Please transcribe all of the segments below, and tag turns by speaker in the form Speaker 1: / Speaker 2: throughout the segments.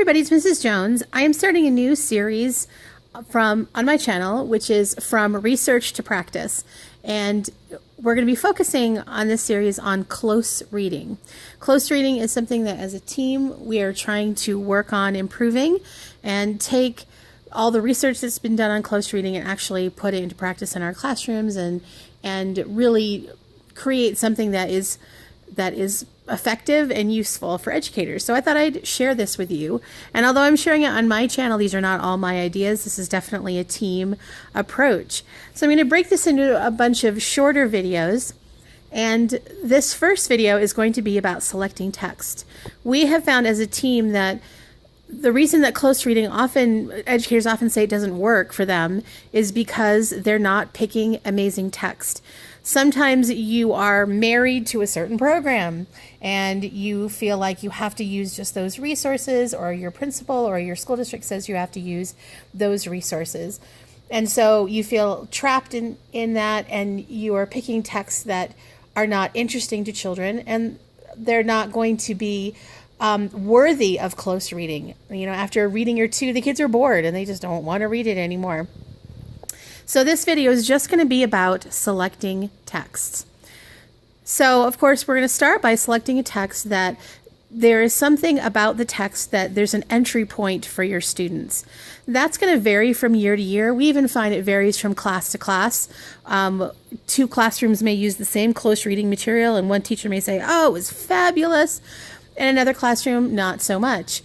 Speaker 1: everybody, it's Mrs. Jones. I am starting a new series on my channel, which is From Research to Practice. And we're going to be focusing on this series on close reading. Close reading is something that as a team we are trying to work on improving and take all the research that's been done on close reading and actually put it into practice in our classrooms and really create something that is effective and useful for educators. So I thought I'd share this with you. And although I'm sharing it on my channel, these are not all my ideas. This is definitely a team approach. So I'm going to break this into a bunch of shorter videos. And this first video is going to be about selecting text. We have found as a team that the reason that close reading educators often say it doesn't work for them is because they're not picking amazing text. Sometimes you are married to a certain program and you feel like you have to use just those resources, or your principal or your school district says you have to use those resources. And so you feel trapped in that, and you are picking texts that are not interesting to children, and they're not going to be worthy of close reading. You know, after a reading or two, the kids are bored and they just don't want to read it anymore. So this video is just going to be about selecting texts. So of course we're going to start by selecting a text that there is something about the text that there's an entry point for your students. That's going to vary from year to year. We even find it varies from class to class. Two classrooms may use the same close reading material, and one teacher may say, "Oh, it was fabulous," and another classroom, not so much.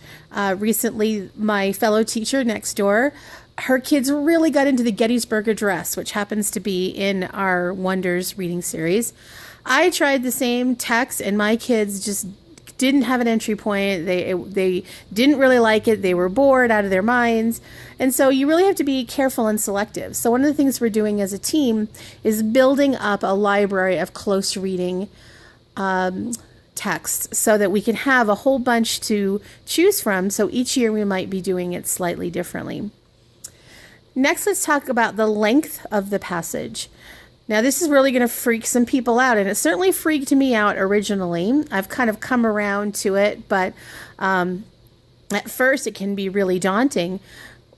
Speaker 1: Recently, my fellow teacher next door, her kids really got into the Gettysburg Address, which happens to be in our Wonders reading series. I tried the same text, and my kids just didn't have an entry point. They didn't really like it. They were bored out of their minds. And so you really have to be careful and selective. So one of the things we're doing as a team is building up a library of close reading texts so that we can have a whole bunch to choose from. So each year we might be doing it slightly differently. Next, let's talk about the length of the passage. Now, this is really going to freak some people out, and it certainly freaked me out originally. I've kind of come around to it, but at first it can be really daunting.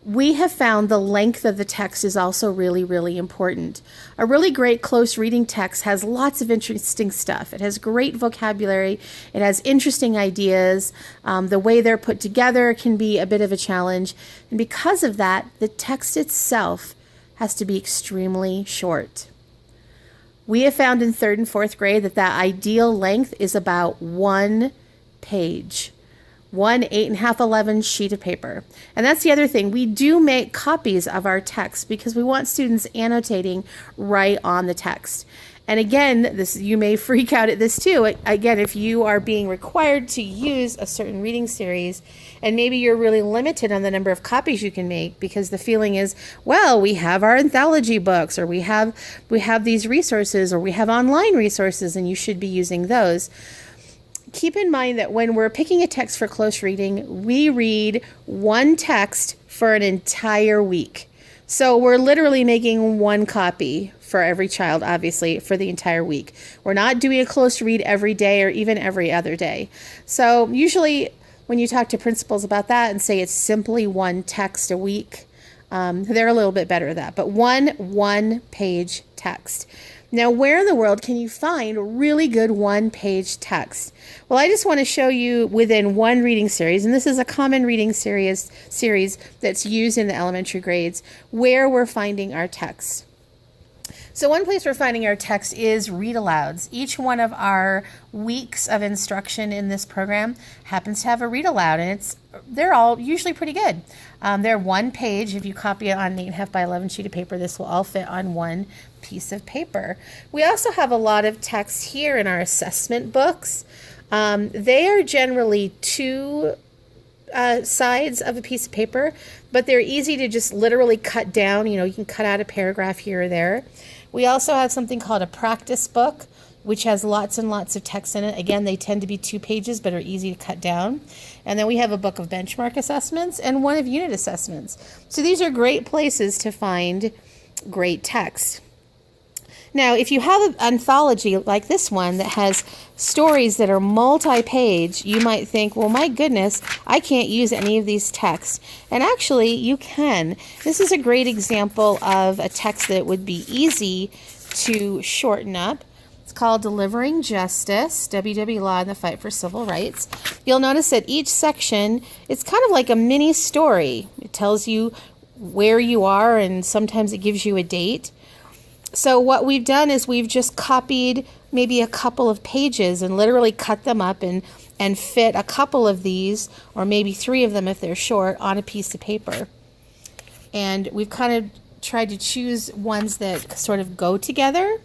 Speaker 1: We have found the length of the text is also really, really important. A really great close reading text has lots of interesting stuff. It has great vocabulary. It has interesting ideas. The way they're put together can be a bit of a challenge. And because of that, the text itself has to be extremely short. We have found in 3rd and 4th grade that ideal length is about 1 page. 1 8.5 11 sheet of paper. And that's the other thing. We do make copies of our text because we want students annotating right on the text. And again, you may freak out at this too. Again, if you are being required to use a certain reading series, and maybe you're really limited on the number of copies you can make because the feeling is, well, we have our anthology books, or we have these resources, or we have online resources, and you should be using those. Keep in mind that when we're picking a text for close reading, we read one text for an entire week. So we're literally making one copy for every child, obviously, for the entire week. We're not doing a close read every day or even every other day. So usually when you talk to principals about that and say it's simply one text a week, they're a little bit better at that. But one page text. Now, where in the world can you find really good one-page text? Well, I just want to show you within one reading series, and this is a common reading series that's used in the elementary grades, where we're finding our text. So one place we're finding our text is read alouds. Each one of our weeks of instruction in this program happens to have a read aloud, and they're all usually pretty good. They're 1 page. If you copy it on an 8.5 by 11 sheet of paper, this will all fit on one piece of paper. We also have a lot of text here in our assessment books. They are generally 2 sides of a piece of paper, but they're easy to just literally cut down. You can cut out a paragraph here or there. We also have something called a practice book, which has lots and lots of text in it. Again, they tend to be 2 pages, but are easy to cut down. And then we have a book of benchmark assessments and one of unit assessments. So these are great places to find great text. Now, if you have an anthology like this one that has stories that are multi-page, you might think, well, my goodness, I can't use any of these texts. And actually, you can. This is a great example of a text that would be easy to shorten up. It's called Delivering Justice, WW Law and the Fight for Civil Rights. You'll notice that each section, it's kind of like a mini story. It tells you where you are, and sometimes it gives you a date. So what we've done is we've just copied maybe a couple of pages and literally cut them up and fit a couple of these, or maybe 3 of them if they're short, on a piece of paper. And we've kind of tried to choose ones that sort of go together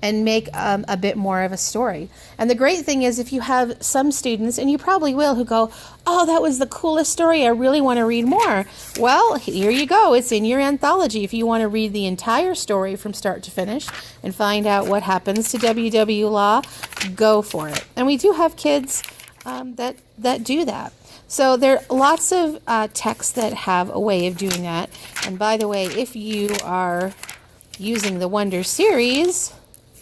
Speaker 1: and make a bit more of a story. And the great thing is, if you have some students, and you probably will, who go, oh, that was the coolest story, I really want to read more. Well, here you go. It's in your anthology. If you want to read the entire story from start to finish and find out what happens to WW Law, go for it. And we do have kids that do that. So there are lots of texts that have a way of doing that. And by the way, if you are using the Wonder series,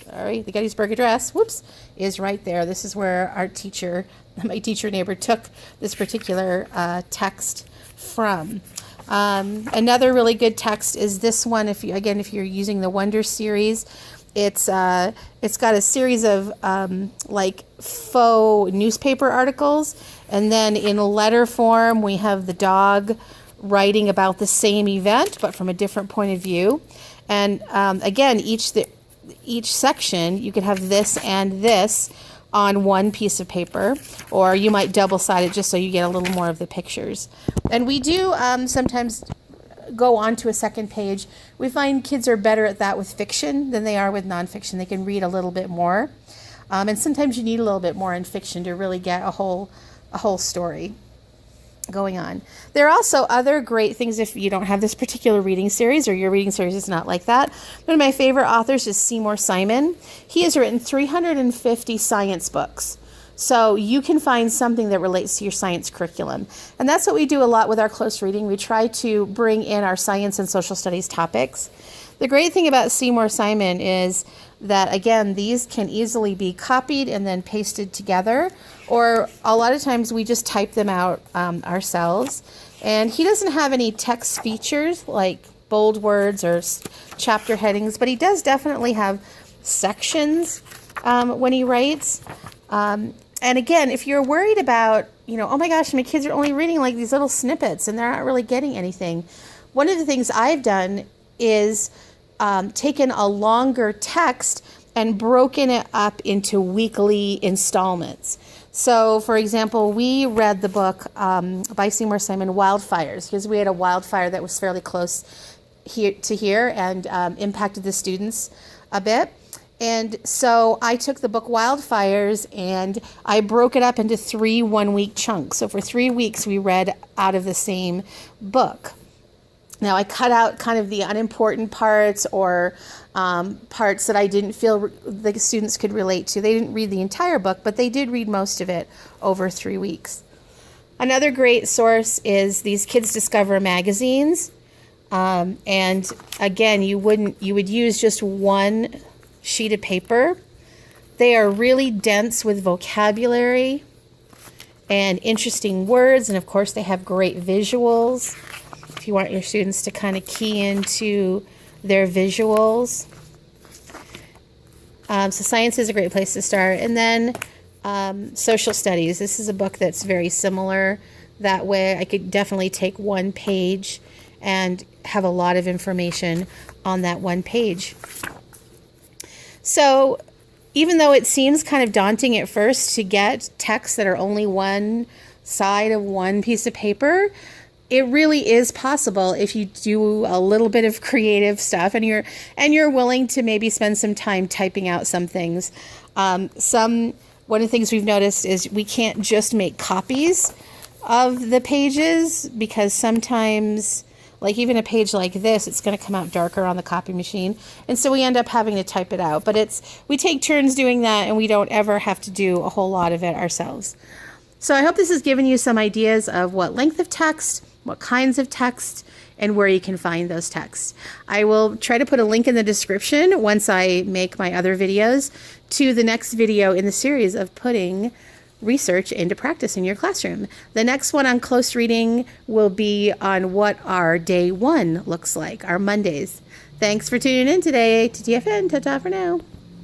Speaker 1: sorry, the Gettysburg Address, whoops, is right there. This is where our teacher, my teacher neighbor, took this particular text from. Another really good text is this one. If you're using the Wonder series, it's got a series of like faux newspaper articles, and then in letter form we have the dog writing about the same event but from a different point of view. And again, each section, you could have this and this on one piece of paper, or you might double-side it just so you get a little more of the pictures. And we do sometimes go on to a second page. We find kids are better at that with fiction than they are with nonfiction. They can read a little bit more. And sometimes you need a little bit more in fiction to really get a whole story going on. There are also other great things if you don't have this particular reading series, or your reading series is not like that. One of my favorite authors is Seymour Simon. He has written 350 science books. So you can find something that relates to your science curriculum. And that's what we do a lot with our close reading. We try to bring in our science and social studies topics. The great thing about Seymour Simon is that, again, these can easily be copied and then pasted together, or a lot of times we just type them out ourselves. And he doesn't have any text features like bold words or chapter headings, but he does definitely have sections when he writes. And again, if you're worried about, oh my gosh, my kids are only reading like these little snippets and they're not really getting anything, one of the things I've done is taken a longer text and broken it up into weekly installments. So, for example, we read the book by Seymour Simon, Wildfires, because we had a wildfire that was fairly close here and impacted the students a bit. And so I took the book Wildfires and I broke it up into 3 one-week chunks. So for 3 weeks, we read out of the same book. Now, I cut out kind of the unimportant parts or parts that I didn't feel the students could relate to. They didn't read the entire book, but they did read most of it over 3 weeks. Another great source is these Kids Discover magazines. And again, you would use just one sheet of paper. They are really dense with vocabulary and interesting words, and of course they have great visuals if you want your students to kind of key into their visuals. So science is a great place to start. And then social studies. This is a book that's very similar that way. I could definitely take one page and have a lot of information on that one page. So even though it seems kind of daunting at first to get texts that are only one side of one piece of paper, it really is possible if you do a little bit of creative stuff and you're willing to maybe spend some time typing out some things. One of the things we've noticed is we can't just make copies of the pages, because sometimes, like even a page like this, it's going to come out darker on the copy machine. And so we end up having to type it out. But we take turns doing that, and we don't ever have to do a whole lot of it ourselves. So I hope this has given you some ideas of what length of text, what kinds of text, and where you can find those texts. I will try to put a link in the description once I make my other videos to the next video in the series of putting research into practice in your classroom. The next one on close reading will be on what our day 1 looks like, our Mondays. Thanks for tuning in today to TFN. Ta-ta for now.